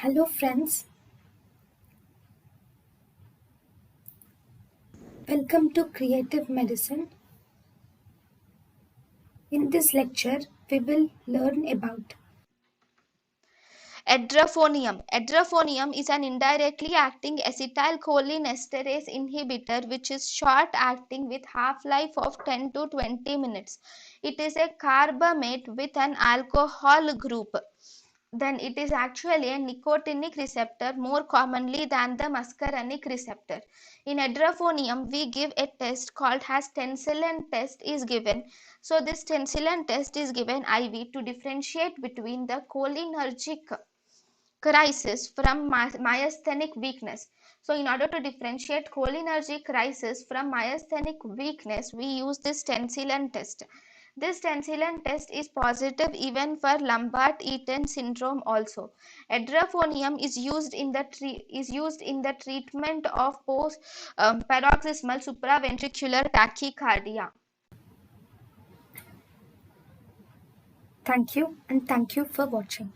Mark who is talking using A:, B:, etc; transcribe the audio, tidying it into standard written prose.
A: Hello friends, welcome to Creative Medicine. In this lecture, we will learn about
B: Edrophonium. Edrophonium is an indirectly acting acetylcholinesterase inhibitor which is short acting with half-life of 10 to 20 minutes. It is a carbamate with an alcohol group. Then it is actually a nicotinic receptor more commonly than the muscarinic receptor. In edrophonium, we give a test called as Stencilin test is given. So this Stencilin test is given IV to differentiate between the cholinergic crisis from myasthenic weakness. So in order to differentiate cholinergic crisis from myasthenic weakness, we use this Stencilin test. This Stencilin test is positive even for Lambert-Eaton syndrome also. Edrophonium is used in the treatment of post paroxysmal supraventricular tachycardia.
A: thank you and thank you for watching.